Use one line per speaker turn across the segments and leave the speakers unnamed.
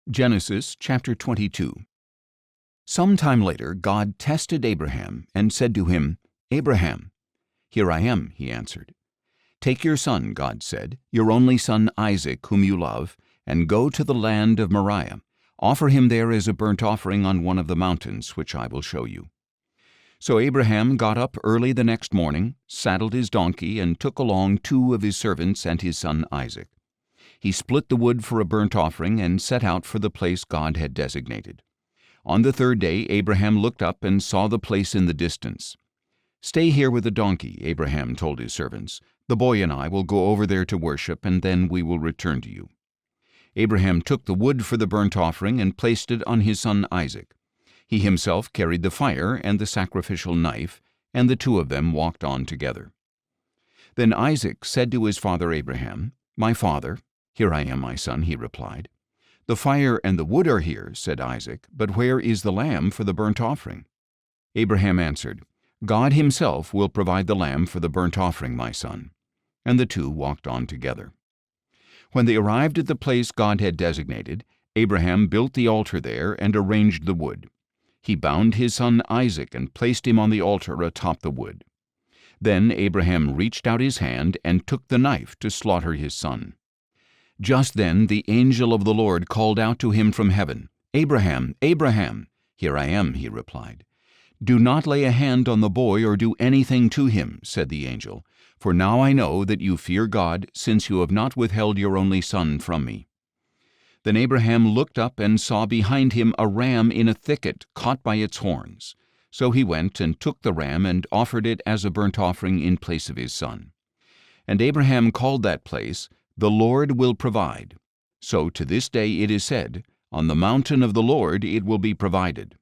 Genesis chapter 22. Some time later God tested Abraham and said to him, "Abraham." "Here I am," he answered. "Take your son," God said, "your only son Isaac, whom you love, and go to the land of Moriah. Offer him there as a burnt offering on one of the mountains which I will show you." So Abraham got up early the next morning, saddled his donkey, and took along 2 of his servants and his son Isaac. He split the wood for a burnt offering and set out for the place God had designated. On the 3rd day Abraham looked up and saw the place in the distance. "Stay here with the donkey," Abraham told his servants. "The boy and I will go over there to worship, and then we will return to you." Abraham took the wood for the burnt offering and placed it on his son Isaac. He himself carried the fire and the sacrificial knife, and the 2 of them walked on together. Then Isaac said to his father Abraham, "My father." "Here I am, my son," he replied. "The fire and the wood are here," said Isaac, "but where is the lamb for the burnt offering?" Abraham answered, "God himself will provide the lamb for the burnt offering, my son." And the 2 walked on together. When they arrived at the place God had designated, Abraham built the altar there and arranged the wood. He bound his son Isaac and placed him on the altar atop the wood. Then Abraham reached out his hand and took the knife to slaughter his son. Just then the angel of the Lord called out to him from heaven, "Abraham, Abraham." "Here I am," he replied. "Do not lay a hand on the boy or do anything to him," said the angel, "for now I know that you fear God, since you have not withheld your only son from me." Then Abraham looked up and saw behind him a ram in a thicket caught by its horns. So he went and took the ram and offered it as a burnt offering in place of his son. And Abraham called that place, "The Lord will provide." So to this day it is said, "On the mountain of the Lord it will be provided."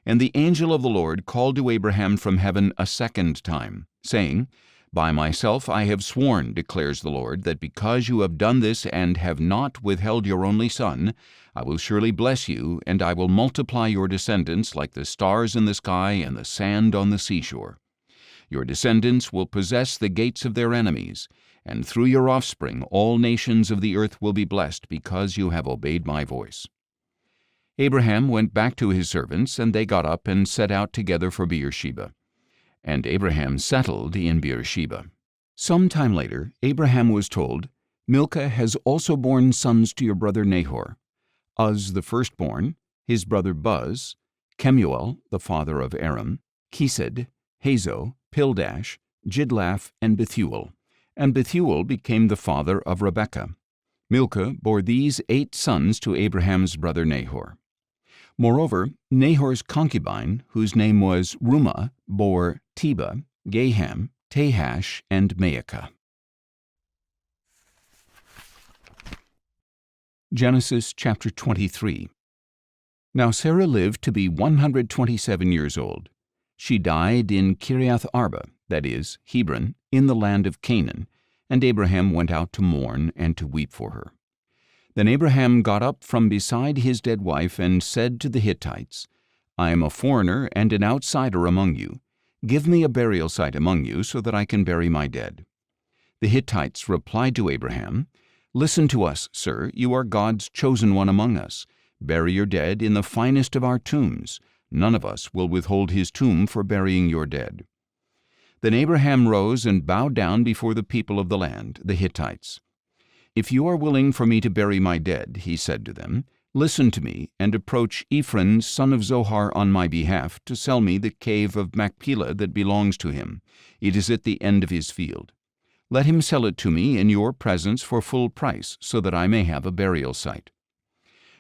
And the angel of the Lord called to Abraham from heaven a 2nd time, saying, "By myself I have sworn, declares the Lord, that because you have done this and have not withheld your only son, I will surely bless you, and I will multiply your descendants like the stars in the sky and the sand on the seashore. Your descendants will possess the gates of their enemies, and through your offspring all nations of the earth will be blessed because you have obeyed my voice." Abraham went back to his servants, and they got up and set out together for Beersheba. And Abraham settled in Beersheba. Some time later, Abraham was told, "Milcah has also borne sons to your brother Nahor: Uz the firstborn, his brother Buz, Kemuel the father of Aram, Kesed, Hazo, Pildash, Jidlaph, and Bethuel. And Bethuel became the father of Rebekah. Milcah bore these 8 sons to Abraham's brother Nahor. Moreover, Nahor's concubine, whose name was Rumah, bore Teba, Gaham, Tahash, and Maacah. Genesis chapter 23. Now Sarah lived to be 127 years old. She died in Kiriath Arba, that is, Hebron, in the land of Canaan, and Abraham went out to mourn and to weep for her. Then Abraham got up from beside his dead wife and said to the Hittites, "I am a foreigner and an outsider among you. Give me a burial site among you so that I can bury my dead." The Hittites replied to Abraham, "Listen to us, sir, you are God's chosen one among us. Bury your dead in the finest of our tombs. None of us will withhold his tomb for burying your dead." Then Abraham rose and bowed down before the people of the land, the Hittites. "If you are willing for me to bury my dead," he said to them, "listen to me, and approach Ephron, son of Zohar, on my behalf, to sell me the cave of Machpelah that belongs to him. It is at the end of his field. Let him sell it to me in your presence for full price, so that I may have a burial site."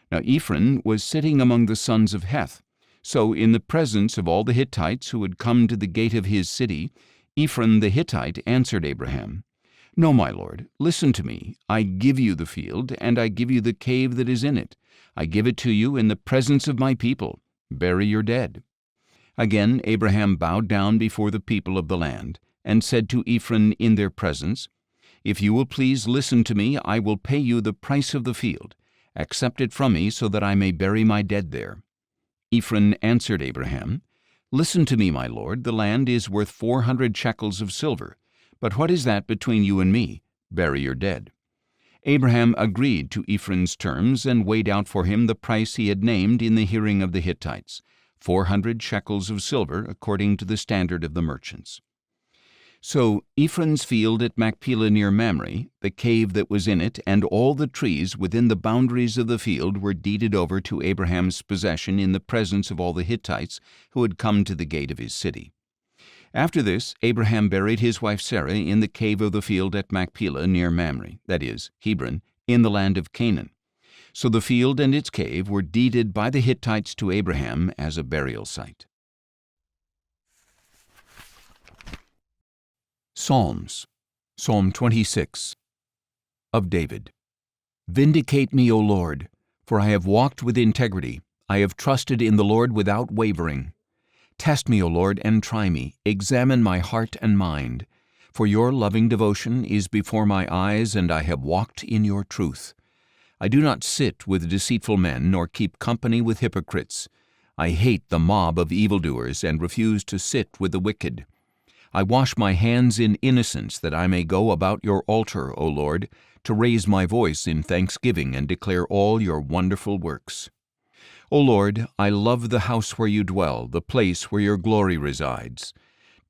Now Ephron was sitting among the sons of Heth. So in the presence of all the Hittites who had come to the gate of his city, Ephron the Hittite answered Abraham, "No, my lord, listen to me. I give you the field, and I give you the cave that is in it. I give it to you in the presence of my people. Bury your dead." Again Abraham bowed down before the people of the land, and said to Ephron in their presence, "If you will please listen to me, I will pay you the price of the field. Accept it from me so that I may bury my dead there." Ephron answered Abraham, "Listen to me, my lord, the land is worth 400 shekels of silver. But what is that between you and me? Bury your dead." Abraham agreed to Ephron's terms and weighed out for him the price he had named in the hearing of the Hittites, 400 shekels of silver, according to the standard of the merchants. So Ephron's field at Machpelah near Mamre, the cave that was in it, and all the trees within the boundaries of the field were deeded over to Abraham's possession in the presence of all the Hittites who had come to the gate of his city. After this, Abraham buried his wife Sarah in the cave of the field at Machpelah near Mamre, that is, Hebron, in the land of Canaan. So the field and its cave were deeded by the Hittites to Abraham as a burial site. Psalms. Psalm 26 of David. Vindicate me, O Lord, for I have walked with integrity. I have trusted in the Lord without wavering. Test me, O Lord, and try me. Examine my heart and mind. For your loving devotion is before my eyes, and I have walked in your truth. I do not sit with deceitful men, nor keep company with hypocrites. I hate the mob of evildoers, and refuse to sit with the wicked. I wash my hands in innocence, that I may go about your altar, O Lord, to raise my voice in thanksgiving and declare all your wonderful works. O Lord, I love the house where you dwell, the place where your glory resides.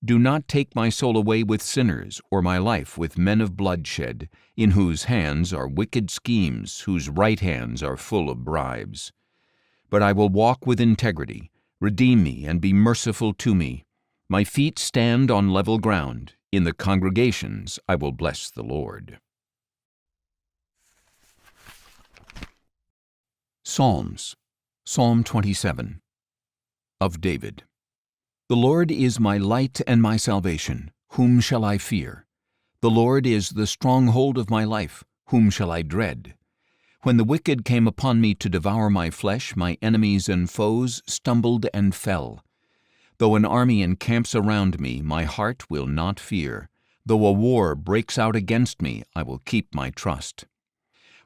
Do not take my soul away with sinners, or my life with men of bloodshed, in whose hands are wicked schemes, whose right hands are full of bribes. But I will walk with integrity. Redeem me and be merciful to me. My feet stand on level ground. In the congregations I will bless the Lord. Psalms. Psalm 27 of David. The Lord is my light and my salvation. Whom shall I fear? The Lord is the stronghold of my life. Whom shall I dread? When the wicked came upon me to devour my flesh, my enemies and foes stumbled and fell. Though an army encamps around me, my heart will not fear. Though a war breaks out against me, I will keep my trust.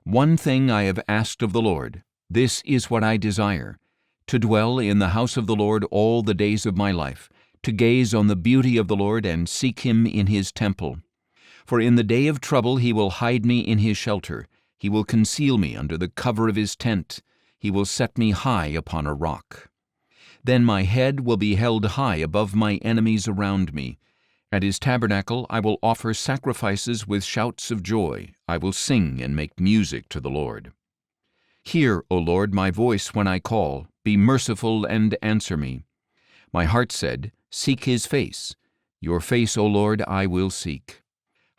One thing I have asked of the Lord, this is what I desire, to dwell in the house of the Lord all the days of my life, to gaze on the beauty of the Lord and seek him in his temple. For in the day of trouble he will hide me in his shelter. He will conceal me under the cover of his tent. He will set me high upon a rock. Then my head will be held high above my enemies around me. At his tabernacle I will offer sacrifices with shouts of joy. I will sing and make music to the Lord. Hear, O Lord, my voice when I call. Be merciful and answer me. My heart said, Seek his face. Your face, O Lord, I will seek.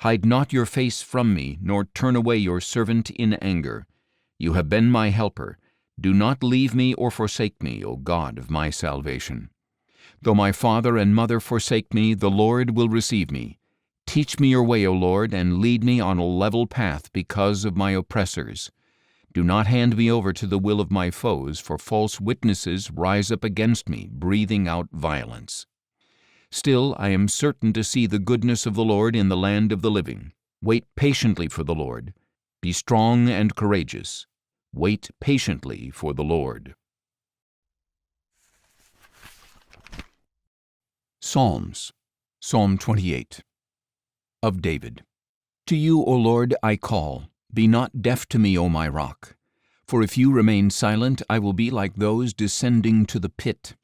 Hide not your face from me, nor turn away your servant in anger. You have been my helper. Do not leave me or forsake me, O God of my salvation. Though my father and mother forsake me, the Lord will receive me. Teach me your way, O Lord, and lead me on a level path because of my oppressors. Do not hand me over to the will of my foes, for false witnesses rise up against me, breathing out violence. Still, I am certain to see the goodness of the Lord in the land of the living. Wait patiently for the Lord. Be strong and courageous. Wait patiently for the Lord. Psalms. Psalm 28 of David. To you, O Lord, I call. Be not deaf to me, O my rock. For if you remain silent, I will be like those descending to the pit.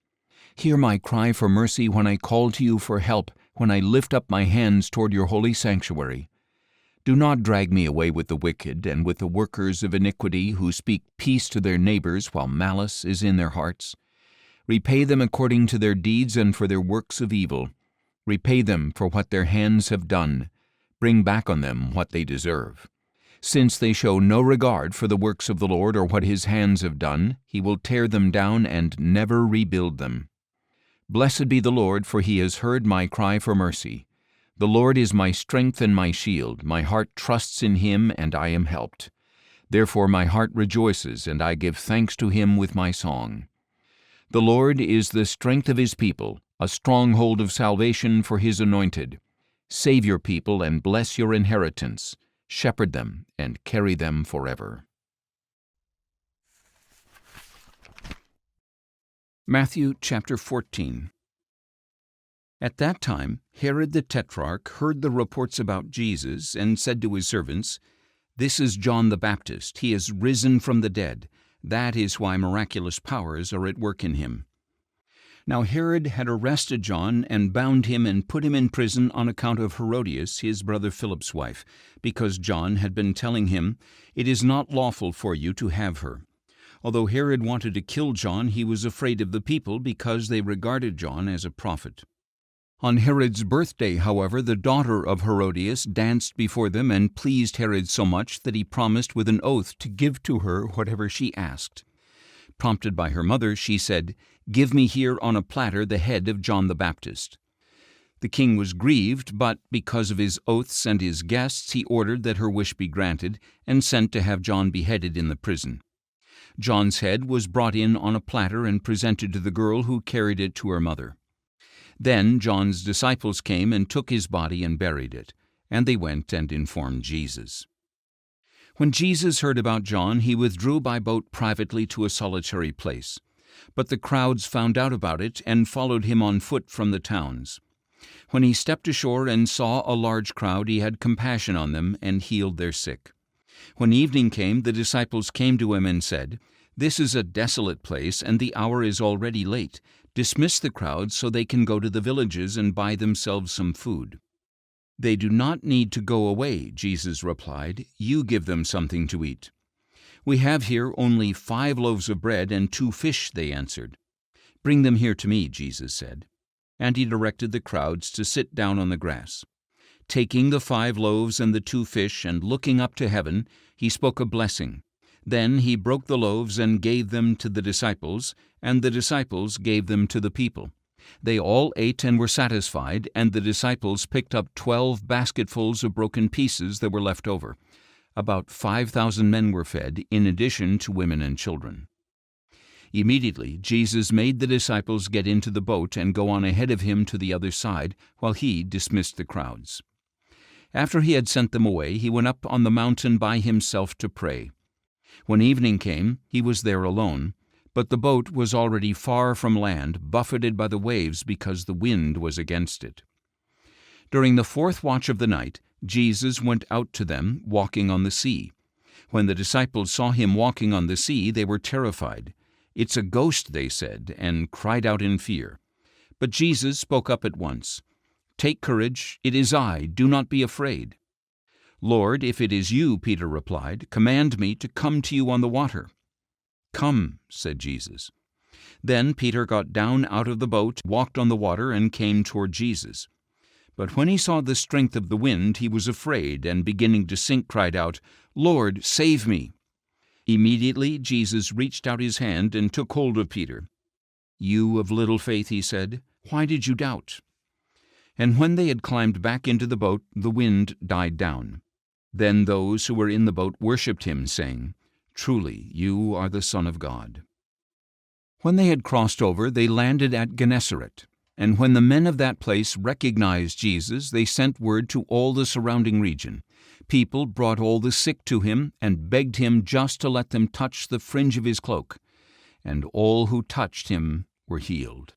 Hear my cry for mercy when I call to you for help, when I lift up my hands toward your holy sanctuary. Do not drag me away with the wicked and with the workers of iniquity who speak peace to their neighbors while malice is in their hearts. Repay them according to their deeds and for their works of evil. Repay them for what their hands have done. Bring back on them what they deserve. Since they show no regard for the works of the Lord or what his hands have done, he will tear them down and never rebuild them. Blessed be the Lord, for he has heard my cry for mercy. The Lord is my strength and my shield. My heart trusts in him, and I am helped. Therefore my heart rejoices, and I give thanks to him with my song. The Lord is the strength of his people, a stronghold of salvation for his anointed. Save your people and bless your inheritance. Shepherd them and carry them forever. Matthew chapter 14. At that time, Herod the Tetrarch heard the reports about Jesus and said to his servants, "This is John the Baptist. He is risen from the dead. That is why miraculous powers are at work in him." Now Herod had arrested John and bound him and put him in prison on account of Herodias, his brother Philip's wife, because John had been telling him, "It is not lawful for you to have her." Although Herod wanted to kill John, he was afraid of the people because they regarded John as a prophet. On Herod's birthday, however, the daughter of Herodias danced before them and pleased Herod so much that he promised with an oath to give to her whatever she asked. Prompted by her mother, she said, "Give me here on a platter the head of John the Baptist." The king was grieved, but because of his oaths and his guests, he ordered that her wish be granted and sent to have John beheaded in the prison. John's head was brought in on a platter and presented to the girl, who carried it to her mother. Then John's disciples came and took his body and buried it, and they went and informed Jesus. When Jesus heard about John, he withdrew by boat privately to a solitary place. But the crowds found out about it and followed him on foot from the towns. When he stepped ashore and saw a large crowd, he had compassion on them and healed their sick. When evening came, the disciples came to him and said, "This is a desolate place, and the hour is already late. Dismiss the crowds so they can go to the villages and buy themselves some food." "They do not need to go away," Jesus replied. "You give them something to eat." "We have here only 5 loaves of bread and 2 fish," they answered. "Bring them here to me," Jesus said. And he directed the crowds to sit down on the grass. Taking the 5 loaves and the 2 fish, and looking up to heaven, he spoke a blessing. Then he broke the loaves and gave them to the disciples, and the disciples gave them to the people. They all ate and were satisfied, and the disciples picked up 12 basketfuls of broken pieces that were left over. About 5,000 men were fed, in addition to women and children. Immediately Jesus made the disciples get into the boat and go on ahead of him to the other side, while he dismissed the crowds. After he had sent them away, he went up on the mountain by himself to pray. When evening came, he was there alone, but the boat was already far from land, buffeted by the waves because the wind was against it. During the 4th watch of the night, Jesus went out to them, walking on the sea. When the disciples saw him walking on the sea, they were terrified. "It's a ghost," they said, and cried out in fear. But Jesus spoke up at once. "Take courage, it is I, do not be afraid." "Lord, if it is you," Peter replied, "command me to come to you on the water." "Come," said Jesus. Then Peter got down out of the boat, walked on the water, and came toward Jesus. But when he saw the strength of the wind, he was afraid, and beginning to sink, cried out, "Lord, save me!" Immediately Jesus reached out his hand and took hold of Peter. "You of little faith," he said, "why did you doubt?" And when they had climbed back into the boat, the wind died down. Then those who were in the boat worshipped him, saying, "Truly, you are the Son of God." When they had crossed over, they landed at Gennesaret. And when the men of that place recognized Jesus, they sent word to all the surrounding region. People brought all the sick to him and begged him just to let them touch the fringe of his cloak. And all who touched him were healed.